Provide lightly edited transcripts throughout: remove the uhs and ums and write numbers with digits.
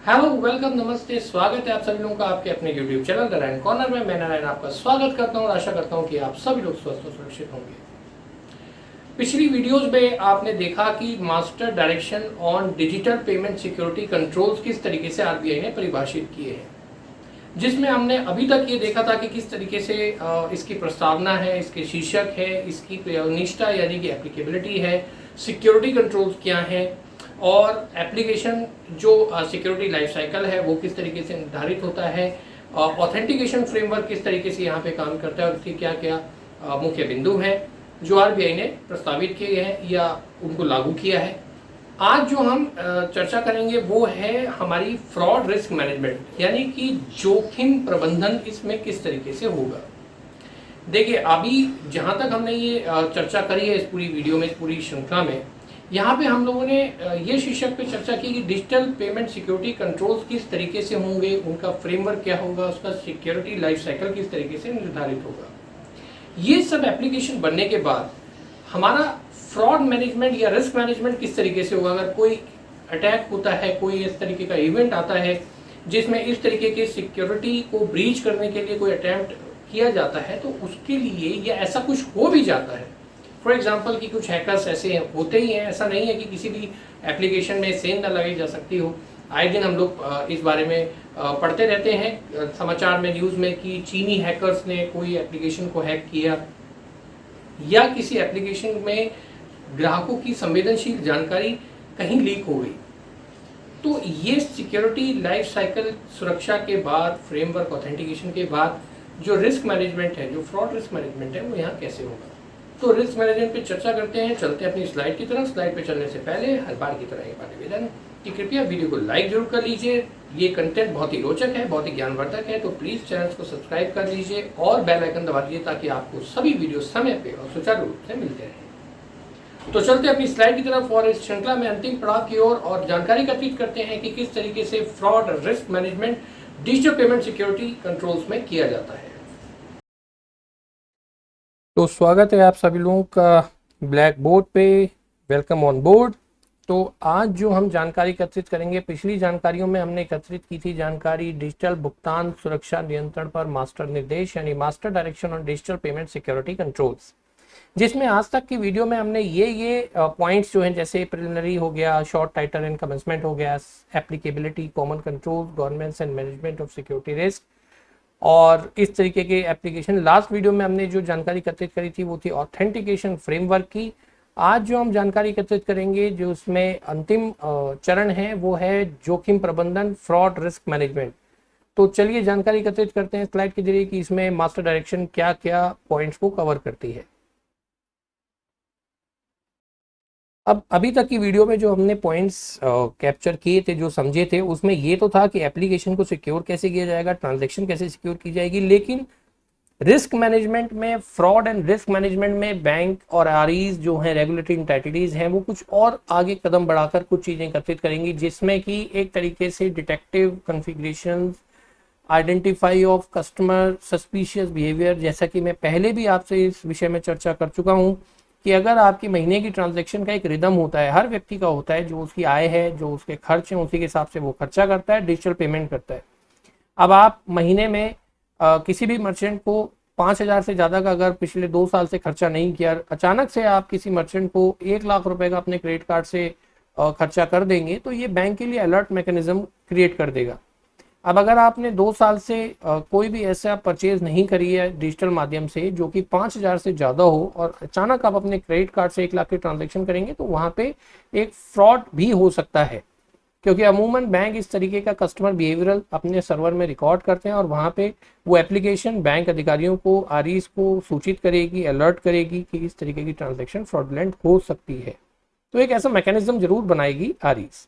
Hello, welcome, नमस्ते, स्वागत है आप सभी लोगों का आपके अपने YouTube चैनल नारायण कॉर्नर में। मैं नारायण आपका स्वागत करता हूं और आशा करता हूं कि आप सभी लोग स्वस्थ और सुरक्षित होंगे। पिछली वीडियोस में आपने देखा कि master direction on digital payment security controls किस तरीके से आरबीआई ने परिभाषित किए हैं, जिसमें हमने अभी तक ये देखा था कि किस तरीके से इसकी प्रस्तावना है, इसके शीर्षक है, इसकी निष्ठा यानी कि एप्लीकेबिलिटी है, सिक्योरिटी कंट्रोल्स क्या है और एप्लीकेशन जो सिक्योरिटी लाइफ साइकिल है वो किस तरीके से निर्धारित होता है, ऑथेंटिकेशन फ्रेमवर्क किस तरीके से यहाँ पे काम करता है और उसके क्या क्या मुख्य बिंदु हैं जो आरबीआई ने प्रस्तावित किए हैं या उनको लागू किया है। आज जो हम चर्चा करेंगे वो है हमारी फ्रॉड रिस्क मैनेजमेंट, यानी कि जोखिम प्रबंधन इसमें किस तरीके से होगा। देखिए, अभी जहाँ तक हमने ये चर्चा करी है इस पूरी वीडियो में, इस पूरी श्रृंखला में, यहाँ पे हम लोगों ने ये शीर्षक पे चर्चा की कि डिजिटल पेमेंट सिक्योरिटी कंट्रोल्स किस तरीके से होंगे, उनका फ्रेमवर्क क्या होगा, उसका सिक्योरिटी लाइफ साइकिल किस तरीके से निर्धारित होगा। ये सब एप्लीकेशन बनने के बाद हमारा फ्रॉड मैनेजमेंट या रिस्क मैनेजमेंट किस तरीके से होगा। अगर कोई अटैक होता है, कोई इस तरीके का इवेंट आता है जिसमें इस तरीके के सिक्योरिटी को ब्रीच करने के लिए कोई अटेम्प्ट किया जाता है, तो उसके लिए या ऐसा कुछ हो भी जाता है, फॉर एग्जाम्पल कि कुछ हैकर्स ऐसे होते ही हैं, ऐसा नहीं है कि किसी भी एप्लीकेशन में सेंध न लगाई जा सकती हो। आए दिन हम लोग इस बारे में पढ़ते रहते हैं समाचार में, न्यूज़ में, कि चीनी हैकर्स ने कोई एप्लीकेशन को हैक किया या किसी एप्लीकेशन में ग्राहकों की संवेदनशील जानकारी कहीं लीक हो गई। तो ये सिक्योरिटी लाइफ साइकिल सुरक्षा के बाद, फ्रेमवर्क ऑथेंटिकेशन के बाद जो रिस्क मैनेजमेंट है, जो फ्रॉड रिस्क मैनेजमेंट है, वो यहाँ कैसे होगा। तो रिस्क मैनेजमेंट पे चर्चा करते हैं। चलते हैं अपनी स्लाइड की तरफ। स्लाइड पे चलने से पहले हर बार की तरह एक बार निवेदन कि कृपया वीडियो को लाइक जरूर कर लीजिए। ये कंटेंट बहुत ही रोचक है, बहुत ही ज्ञानवर्धक है, तो प्लीज़ चैनल को सब्सक्राइब कर लीजिए और बेल आइकन दबा दीजिए ताकि आपको सभी वीडियो समय पे और सुचारू रूप से मिलते रहें। तो चलते हैं अपनी स्लाइड की तरफ और इस श्रृंखला में अंतिम पड़ाव की ओर और जानकारी एकत्रित करते हैं कि किस तरीके से fraud risk management digital payment security controls में किया जाता है। तो स्वागत है आप सभी लोगों का ब्लैक बोर्ड पे, वेलकम ऑन बोर्ड। तो आज जो हम जानकारी एकत्रित करेंगे, पिछली जानकारियों में हमने एकत्रित की थी जानकारी डिजिटल भुगतान सुरक्षा नियंत्रण पर मास्टर निर्देश यानी master direction on digital payment security controls, जिसमें आज तक की वीडियो में हमने ये पॉइंट्स जो हैं, जैसे प्रिलिमिनरी हो गया, शॉर्ट टाइटल एंड कमेंसमेंट हो गया, applicability, common control, governance and management of security risk और इस तरीके के एप्लीकेशन। लास्ट वीडियो में हमने जो जानकारी एकत्रित करी थी वो थी ऑथेंटिकेशन फ्रेमवर्क की। आज जो हम जानकारी एकत्रित करेंगे, जो उसमें अंतिम चरण है, वो है जोखिम प्रबंधन, फ्रॉड रिस्क मैनेजमेंट। तो चलिए जानकारी एकत्रित करते हैं स्लाइड के जरिए कि इसमें मास्टर डायरेक्शन क्या क्या पॉइंट्स को कवर करती है। अब अभी तक की वीडियो में जो हमने पॉइंट्स कैप्चर किए थे, जो समझे थे, उसमें ये तो था कि एप्लीकेशन को सिक्योर कैसे किया जाएगा, ट्रांजैक्शन कैसे सिक्योर की जाएगी, लेकिन रिस्क मैनेजमेंट में, फ्रॉड एंड रिस्क मैनेजमेंट में बैंक और आरईज जो हैं, रेगुलेटरी एंटिटीज हैं, वो कुछ और आगे कदम बढ़ाकर कुछ चीज़ें एकत्रित करेंगी, जिसमें कि एक तरीके से detective configurations, identify of customer suspicious behaviour, जैसा कि मैं पहले भी आपसे इस विषय में चर्चा कर चुका हूँ कि अगर आपकी महीने की ट्रांजैक्शन का एक रिदम होता है, हर व्यक्ति का होता है, जो उसकी आय है, जो उसके खर्च हैं, उसी के हिसाब से वो खर्चा करता है, डिजिटल पेमेंट करता है। अब आप महीने में किसी भी मर्चेंट को 5,000 से ज़्यादा का अगर पिछले 2 साल से खर्चा नहीं किया, अचानक से आप किसी मर्चेंट को 1 लाख रुपए का अपने क्रेडिट कार्ड से खर्चा कर देंगे, तो ये बैंक के लिए अलर्ट मैकेनिज्म क्रिएट कर देगा। अब अगर आपने 2 साल से कोई भी ऐसा परचेज नहीं करी है डिजिटल माध्यम से जो कि 5,000 से ज़्यादा हो और अचानक आप अपने क्रेडिट कार्ड से 1 लाख के ट्रांजैक्शन करेंगे, तो वहाँ पे एक फ्रॉड भी हो सकता है, क्योंकि अमूमन बैंक इस तरीके का कस्टमर बिहेवियरल अपने सर्वर में रिकॉर्ड करते हैं और वहाँ पे वो एप्लीकेशन बैंक अधिकारियों को, आरईज को सूचित करेगी, अलर्ट करेगी कि इस तरीके की ट्रांजैक्शन फ्रॉडलेंट हो सकती है। तो एक ऐसा मैकेनिज्म जरूर बनाएगी आरईज।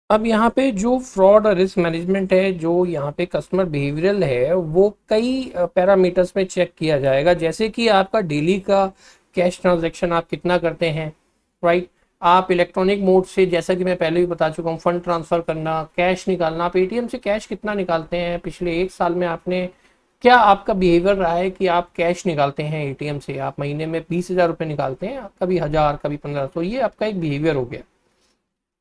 अब यहाँ पे जो फ्रॉड और रिस्क मैनेजमेंट है, जो यहाँ पे कस्टमर बिहेवियरल है, वो कई पैरामीटर्स पे चेक किया जाएगा, जैसे कि आपका डेली का कैश ट्रांजैक्शन आप कितना करते हैं, राइट। आप इलेक्ट्रॉनिक मोड से, जैसा कि मैं पहले भी बता चुका हूँ, फंड ट्रांसफ़र करना, कैश निकालना, आप एटीएम से कैश कितना निकालते हैं, पिछले 1 साल में आपने क्या आपका बिहेवियर रहा है कि आप कैश निकालते हैं एटीएम से, आप महीने में 20,000 रुपये निकालते हैं, कभी 1,000, कभी 1,500, ये आपका एक बिहेवियर हो गया।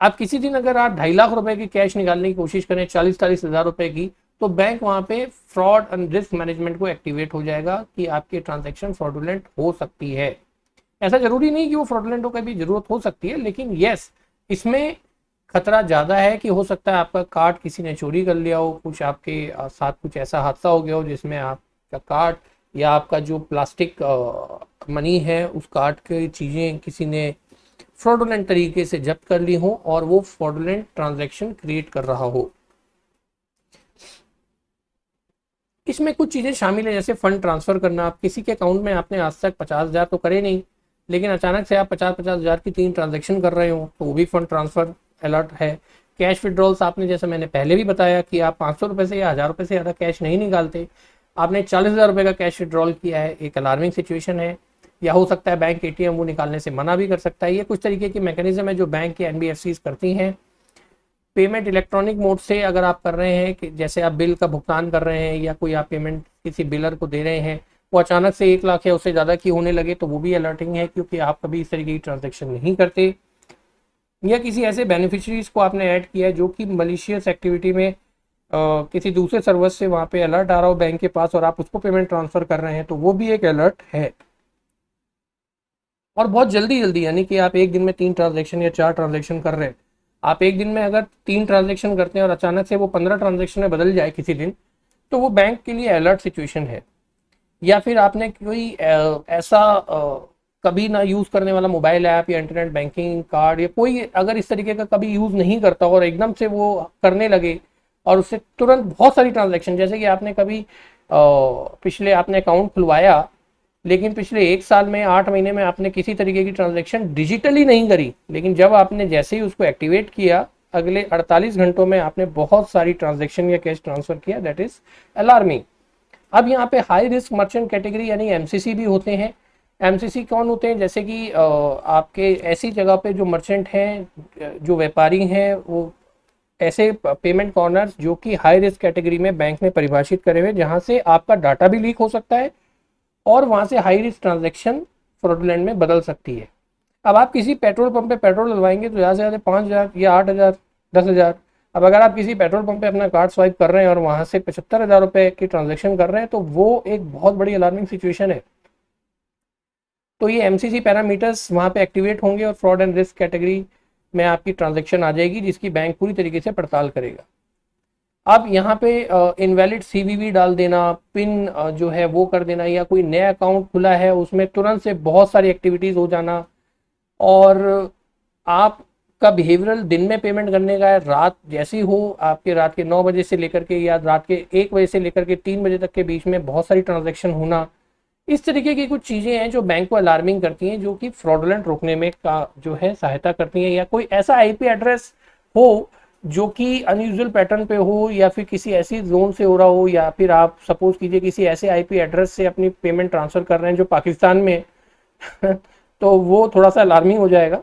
आप किसी दिन अगर आप 2.5 लाख रुपए की कैश निकालने की कोशिश करें, 40-40 हज़ार रुपए की, तो बैंक वहां पे फ्रॉड एंड रिस्क मैनेजमेंट को एक्टिवेट हो जाएगा कि आपकी ट्रांजैक्शन फ्रॉडुलेंट हो सकती है। ऐसा जरूरी नहीं कि वो फ्रॉडुलेंट हो, कभी जरूरत हो सकती है, लेकिन यस, इसमें खतरा ज़्यादा है कि हो सकता है आपका कार्ड किसी ने चोरी कर लिया हो, कुछ आपके साथ कुछ ऐसा हादसा हो गया हो जिसमें आपका कार्ड या आपका जो प्लास्टिक मनी है उस कार्ड की चीज़ें किसी ने फ्रॉडुलेंट तरीके से जब्त कर ली हो और वो फ्रॉडुलेंट ट्रांजैक्शन क्रिएट कर रहा हो। इसमें कुछ चीज़ें शामिल है, जैसे फंड ट्रांसफ़र करना। आप किसी के अकाउंट में आपने आज तक 50,000 तो करे नहीं, लेकिन अचानक से आप 50,000 की 3 ट्रांजैक्शन कर रहे हो तो वो भी फंड ट्रांसफ़र अलर्ट है। कैश विड्रॉल्स आपने, जैसे मैंने पहले भी बताया कि आप 500 रुपये से या 1000 रुपये से ज़्यादा कैश नहीं निकालते, आपने 40,000 रुपये का कैश विड्रॉल किया है, एक अलार्मिंग सिचुएशन है। या हो सकता है बैंक एटीएम वो निकालने से मना भी कर सकता है। ये कुछ तरीके की मैकेनिज्म है जो बैंक के एनबीएफसीज करती हैं। पेमेंट इलेक्ट्रॉनिक मोड से अगर आप कर रहे हैं, कि जैसे आप बिल का भुगतान कर रहे हैं या कोई आप पेमेंट किसी बिलर को दे रहे हैं, वो अचानक से 1 लाख या उससे ज़्यादा की होने लगे, तो वो भी अलर्टिंग है, क्योंकि आप कभी इस तरीके की ट्रांजेक्शन नहीं करते। या किसी ऐसे बेनिफिशरीज को आपने ऐड किया है जो कि मलिशियस एक्टिविटी में किसी दूसरे सर्वर से वहाँ पे अलर्ट आ रहा हो बैंक के पास और आप उसको पेमेंट ट्रांसफ़र कर रहे हैं, तो वो भी एक अलर्ट है। और बहुत जल्दी जल्दी, यानी कि आप एक दिन में 3 ट्रांजेक्शन या 4 ट्रांजेक्शन कर रहे हैं, आप एक दिन में अगर 3 ट्रांजेक्शन करते हैं और अचानक से वो 15 ट्रांजेक्शन में बदल जाए किसी दिन, तो वो बैंक के लिए अलर्ट सिचुएशन है। या फिर आपने कोई ऐसा कभी ना यूज़ करने वाला मोबाइल ऐप या इंटरनेट बैंकिंग कार्ड या कोई अगर इस तरीके का कभी यूज़ नहीं करता और एकदम से वो करने लगे और उससे तुरंत बहुत सारी ट्रांजेक्शन, जैसे कि आपने कभी पिछले आपने अकाउंट खुलवाया, लेकिन पिछले 1 साल में 8 महीने में आपने किसी तरीके की ट्रांजैक्शन डिजिटली नहीं करी, लेकिन जब आपने जैसे ही उसको एक्टिवेट किया, अगले 48 घंटों में आपने बहुत सारी ट्रांजैक्शन या कैश ट्रांसफर किया, दैट इज अलार्मिंग। अब यहाँ पे हाई रिस्क मर्चेंट कैटेगरी यानी एमसीसी भी होते हैं। एमसीसी कौन होते हैं? जैसे कि आपके ऐसी जगह पे जो मर्चेंट हैं, जो व्यापारी हैं, वो ऐसे पेमेंट कॉर्नर्स जो कि हाई रिस्क कैटेगरी में बैंक ने परिभाषित करे हुए, जहाँ से आपका डाटा भी लीक हो सकता है और वहाँ से हाई रिस्क ट्रांजैक्शन फ्रॉडुलेंट में बदल सकती है। अब आप किसी पेट्रोल पंप पे पेट्रोल डलवाएंगे तो ज़्यादा से ज़्यादा 5,000 या 8,000, 10,000। अब अगर आप किसी पेट्रोल पंप पे अपना कार्ड स्वाइप कर रहे हैं और वहाँ से 75,000 रुपये की ट्रांजैक्शन कर रहे हैं, तो वो एक बहुत बड़ी अलार्मिंग सिचुएशन है। तो ये एमसीसी पैरामीटर्स वहाँ पे एक्टिवेट होंगे और फ्रॉड एंड रिस्क कैटेगरी में आपकी ट्रांजैक्शन आ जाएगी, जिसकी बैंक पूरी तरीके से पड़ताल करेगा। अब यहाँ पे इनवैलिड सीवीवी डाल देना, पिन जो है वो कर देना, या कोई नया अकाउंट खुला है उसमें तुरंत से बहुत सारी एक्टिविटीज़ हो जाना, और आपका बिहेवियरल दिन में पेमेंट करने का है, रात जैसी हो, आपके रात के 9 बजे से लेकर के या रात के 1 बजे से लेकर के 3 बजे तक के बीच में बहुत सारी ट्रांजैक्शन होना, इस तरीके की कुछ चीज़ें हैं जो बैंक को अलार्मिंग करती हैं, जो कि फ्रॉडुलेंट रोकने में का जो है सहायता करती हैं। या कोई ऐसा आईपी एड्रेस हो जो कि अनयूजुअल पैटर्न पे हो, या फिर किसी ऐसी जोन से हो रहा हो, या फिर आप सपोज कीजिए किसी ऐसे आईपी एड्रेस से अपनी पेमेंट ट्रांसफ़र कर रहे हैं जो पाकिस्तान में तो वो थोड़ा सा अलार्मिंग हो जाएगा।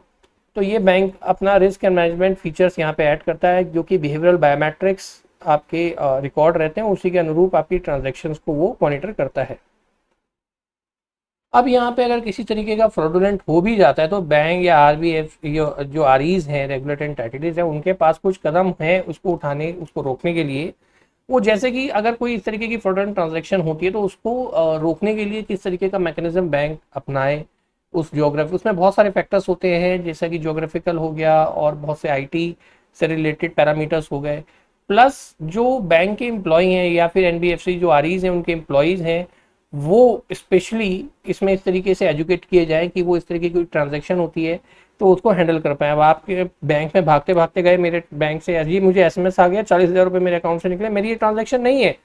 तो ये बैंक अपना रिस्क एंड मैनेजमेंट फीचर्स यहाँ पे ऐड करता है, जो कि बिहेवियरल बायोमेट्रिक्स आपके रिकॉर्ड रहते हैं, उसी के अनुरूप आपकी ट्रांजेक्शन्स को वो मॉनिटर करता है। अब यहाँ पे अगर किसी तरीके का फ्रॉडुलेंट हो भी जाता है, तो बैंक या आरबीएफ जो आरईज हैं, रेगुलेटरी एंटिटीज हैं, उनके पास कुछ कदम है उसको उठाने, उसको रोकने के लिए। वो जैसे कि अगर कोई इस तरीके की फ्रॉडुलेंट ट्रांजैक्शन होती है तो उसको रोकने के लिए किस तरीके का मैकेनिज्म बैंक अपनाए, उस ज्योग्राफी, उसमें बहुत सारे फैक्टर्स होते हैं, जैसा कि ज्योग्राफिकल हो गया और बहुत से आईटी से रिलेटेड पैरामीटर्स हो गए, प्लस जो बैंक के एम्प्लॉय हैं या फिर एनबीएफसी जो आरईज हैं उनके एम्प्लॉयज़ हैं, वो स्पेशली इसमें इस तरीके से एजुकेट किए जाए कि वो इस तरीके की ट्रांजैक्शन होती है तो उसको हैंडल कर पाए। अब आपके बैंक में भागते भागते गए, मेरे बैंक से जी मुझे एसएमएस आ गया, 40,000 रुपये मेरे अकाउंट से निकले, मेरी ये ट्रांजैक्शन नहीं है,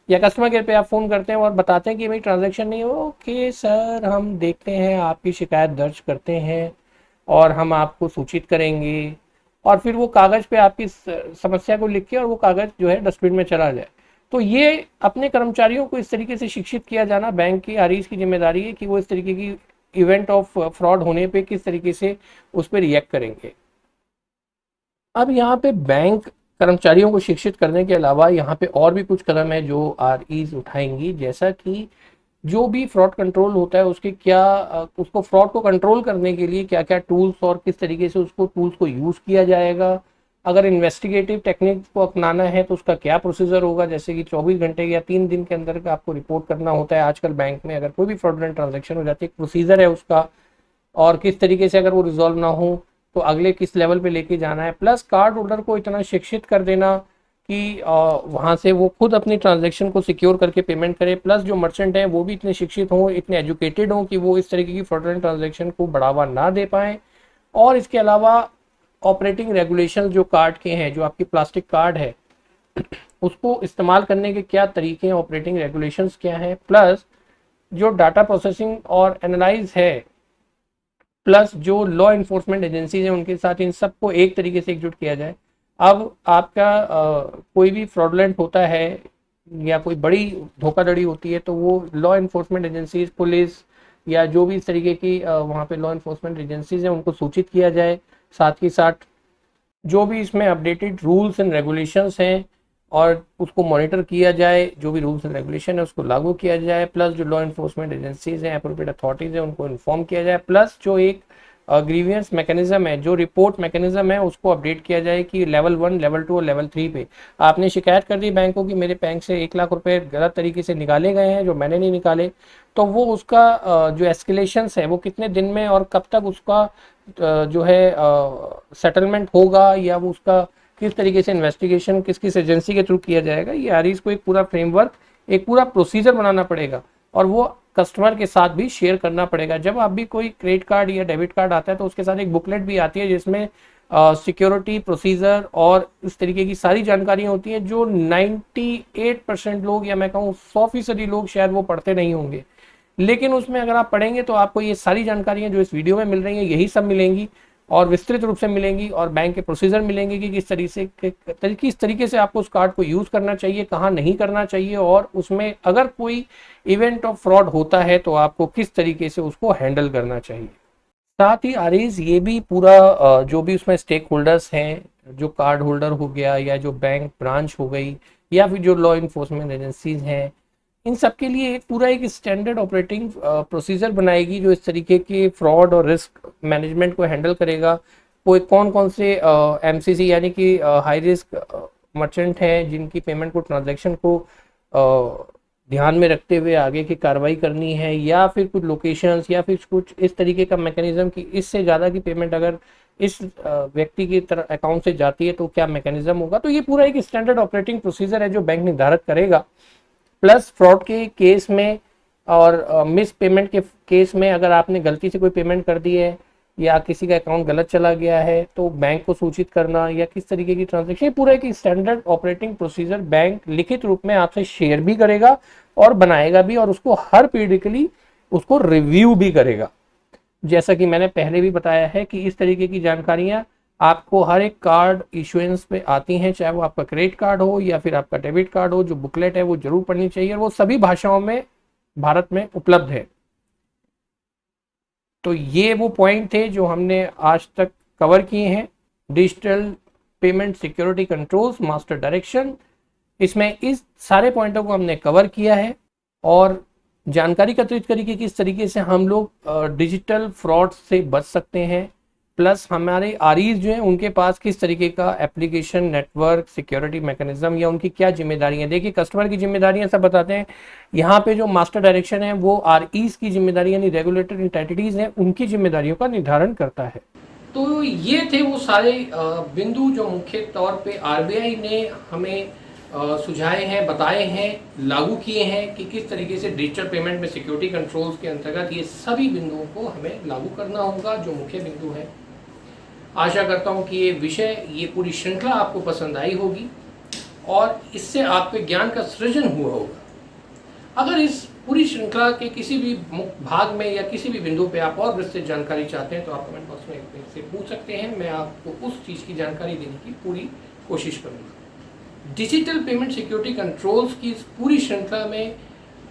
या कस्टमर केयर पे आप फ़ोन करते हैं और बताते हैं कि मेरी ट्रांजैक्शन नहीं है, ओके सर हम देखते हैं, आपकी शिकायत दर्ज करते हैं और हम आपको सूचित करेंगे, और फिर वो कागज़ पे आपकी समस्या को लिख के और वो कागज़ जो है डस्टबिन में चला जाए। तो ये अपने कर्मचारियों को इस तरीके से शिक्षित किया जाना बैंक की आरईज की जिम्मेदारी है कि वो इस तरीके की इवेंट ऑफ फ्रॉड होने पे किस तरीके से उस पर रिएक्ट करेंगे। अब यहाँ पे बैंक कर्मचारियों को शिक्षित करने के अलावा यहाँ पे और भी कुछ कदम है जो आरईज उठाएंगी, जैसा कि जो भी फ्रॉड कंट्रोल होता है उसके क्या उसको फ्रॉड को कंट्रोल करने के लिए क्या क्या टूल्स और किस तरीके से उसको टूल्स को यूज़ किया जाएगा, अगर इन्वेस्टिगेटिव टेक्निक को अपनाना है तो उसका क्या प्रोसीजर होगा, जैसे कि 24 घंटे या 3 दिन के अंदर आपको रिपोर्ट करना होता है आजकल बैंक में अगर कोई भी फ्रॉडलेंट ट्रांजैक्शन हो जाती है, प्रोसीजर है उसका, और किस तरीके से अगर वो रिजॉल्व ना हो तो अगले किस लेवल पे लेके जाना है। प्लस कार्ड होल्डर को इतना शिक्षित कर देना कि वहाँ से वो खुद अपनी ट्रांजैक्शन को सिक्योर करके पेमेंट करे, प्लस जो मर्चेंट हैं वो भी इतने शिक्षित हों, इतने एजुकेटेड हों कि वो इस तरीके की फ्रॉडलेंट ट्रांजैक्शन को बढ़ावा ना दे पाएँ। और इसके अलावा ऑपरेटिंग रेगुलेशन जो कार्ड के हैं, जो आपकी प्लास्टिक कार्ड है उसको इस्तेमाल करने के क्या तरीके हैं, ऑपरेटिंग रेगुलेशंस क्या हैं, प्लस जो डाटा प्रोसेसिंग और एनालाइज है, प्लस जो लॉ इन्फोर्समेंट एजेंसीज हैं उनके साथ इन सबको एक तरीके से एकजुट किया जाए। अब आपका कोई भी फ्रॉडलेंट होता है या कोई बड़ी धोखाधड़ी होती है तो वो लॉ इन्फोर्समेंट एजेंसीज, पुलिस या जो भी इस तरीके की वहाँ पे लॉ इन्फोर्समेंट एजेंसीज हैं उनको सूचित किया जाए। साथ ही साथ जो भी इसमें अपडेटेड रूल्स एंड रेगुलेशंस हैं और उसको मॉनिटर किया जाए, जो भी रूल्स एंड रेगुलेशन है उसको लागू किया जाए, प्लस जो लॉ इन्फोर्समेंट एजेंसीज हैं, अप्रोप्रिएट अथॉरिटीज़ हैं उनको इन्फॉर्म किया जाए, प्लस जो एक ग्रीवियंस मैकेनिज्म है, जो रिपोर्ट मैकेनिज्म है उसको अपडेट किया जाए कि लेवल 1, लेवल 2 और लेवल 3 पे आपने शिकायत कर दी बैंक को कि मेरे बैंक से 1 लाख रुपए गलत तरीके से निकाले गए हैं जो मैंने नहीं निकाले, तो वो उसका जो एस्केलेशंस है वो कितने दिन में और कब तक उसका जो है सेटलमेंट होगा, या वो उसका किस तरीके से इन्वेस्टिगेशन किस किस एजेंसी के थ्रू किया जाएगा, ये आरईज को एक पूरा फ्रेमवर्क, एक पूरा प्रोसीजर बनाना पड़ेगा और वो कस्टमर के साथ भी शेयर करना पड़ेगा। जब आप भी कोई क्रेडिट कार्ड या डेबिट कार्ड आता है तो उसके साथ एक बुकलेट भी आती है जिसमें सिक्योरिटी प्रोसीजर और इस तरीके की सारी जानकारियां होती हैं जो 98% लोग, या मैं कहूँ 100% लोग शायद वो पढ़ते नहीं होंगे, लेकिन उसमें अगर आप पढ़ेंगे तो आपको ये सारी जानकारियां जो इस वीडियो में मिल रही हैं यही सब मिलेंगी और विस्तृत रूप से मिलेंगी, और बैंक के प्रोसीजर मिलेंगे कि किस तरीके से आपको उस कार्ड को यूज़ करना चाहिए, कहाँ नहीं करना चाहिए, और उसमें अगर कोई इवेंट ऑफ फ्रॉड होता है तो आपको किस तरीके से उसको हैंडल करना चाहिए। साथ ही आरईज ये भी पूरा जो भी उसमें स्टेक होल्डर्स हैं, जो कार्ड होल्डर हो गया या जो बैंक ब्रांच हो गई या फिर जो लॉ इन्फोर्समेंट एजेंसीज हैं, इन सब के लिए एक पूरा एक स्टैंडर्ड ऑपरेटिंग प्रोसीजर बनाएगी जो इस तरीके के फ्रॉड और रिस्क मैनेजमेंट को हैंडल करेगा। कोई कौन कौन से एमसीसी यानी कि हाई रिस्क मर्चेंट हैं जिनकी पेमेंट को, ट्रांजैक्शन को ध्यान में रखते हुए आगे की कार्रवाई करनी है, या फिर कुछ लोकेशंस या फिर कुछ इस तरीके का मैकेनिज्म कि इससे ज़्यादा की पेमेंट अगर इस व्यक्ति की तरह अकाउंट से जाती है तो क्या मैकेनिज्म होगा। तो ये पूरा एक स्टैंडर्ड ऑपरेटिंग प्रोसीजर है जो बैंक निर्धारित करेगा। प्लस फ्रॉड के केस में और मिस पेमेंट के केस में अगर आपने गलती से कोई पेमेंट कर दी है या किसी का अकाउंट गलत चला गया है तो बैंक को सूचित करना या किस तरीके की ट्रांजैक्शन, पूरा एक स्टैंडर्ड ऑपरेटिंग प्रोसीजर बैंक लिखित रूप में आपसे शेयर भी करेगा और बनाएगा भी, और उसको हर पीरियडिकली उसको रिव्यू भी करेगा। जैसा कि मैंने पहले भी बताया है कि इस तरीके की जानकारियां आपको हर एक कार्ड इशुएंस पे आती हैं, चाहे वो आपका क्रेडिट कार्ड हो या फिर आपका डेबिट कार्ड हो, जो बुकलेट है वो जरूर पढ़नी चाहिए और वो सभी भाषाओं में भारत में उपलब्ध है। तो ये वो पॉइंट थे जो हमने आज तक कवर किए हैं। Digital payment security controls master direction, इसमें इस सारे पॉइंटों को हमने कवर किया है और जानकारी एकत्रित करी कि किस तरीके से हम लोग डिजिटल फ्रॉड से बच सकते हैं, प्लस हमारे आरईज जो हैं उनके पास किस तरीके का एप्लीकेशन नेटवर्क सिक्योरिटी मैकेनिज्म या उनकी क्या जिम्मेदारियां। देखिए कस्टमर की जिम्मेदारियां सब बताते हैं, यहाँ पे जो मास्टर डायरेक्शन है वो आरईज की जिम्मेदारी यानी रेगुलेटरी एंटिटीज हैं उनकी जिम्मेदारियों का निर्धारण करता है। तो ये थे वो सारे बिंदु जो मुख्य तौर पे आरबीआई ने हमें सुझाए हैं, बताए हैं, लागू किए हैं कि किस तरीके से डिजिटल पेमेंट में सिक्योरिटी कंट्रोल्स के अंतर्गत ये सभी बिंदुओं को हमें लागू करना होगा जो मुख्य बिंदु है। आशा करता हूँ कि ये विषय, ये पूरी श्रृंखला आपको पसंद आई होगी और इससे आपके ज्ञान का सृजन हुआ होगा। अगर इस पूरी श्रृंखला के किसी भी भाग में या किसी भी बिंदु पे आप और विस्तृत जानकारी चाहते हैं तो आप कमेंट बॉक्स में से पूछ सकते हैं, मैं आपको उस चीज़ की जानकारी देने की पूरी कोशिश करूँगा। डिजिटल पेमेंट सिक्योरिटी कंट्रोल्स की इस पूरी श्रृंखला में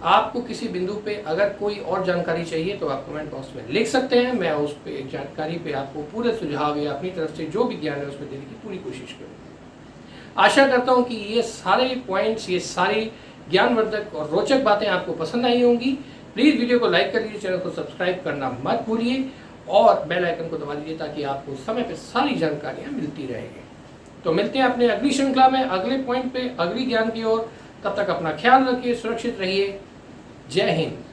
आपको किसी बिंदु पे अगर कोई और जानकारी चाहिए तो आप कमेंट बॉक्स में लिख सकते हैं, मैं उस पे जानकारी पे आपको पूरे सुझाव या अपनी तरफ से जो भी ज्ञान है उसमें देने की पूरी कोशिश करूँगा। आशा करता हूँ कि ये सारे पॉइंट्स, ये सारी ज्ञानवर्धक और रोचक बातें आपको पसंद आई होंगी। प्लीज़ वीडियो को लाइक कर लीजिए, चैनल को सब्सक्राइब करना मत भूलिए और बेल आइकन को दबा दीजिए ताकि आपको समय पर सारी जानकारियाँ मिलती रहेंगी। तो मिलते हैं अपने अगली श्रृंखला में, अगले पॉइंट पे, अगली ज्ञान की ओर। तब तक अपना ख्याल रखिए, सुरक्षित रहिए। जय हिंद।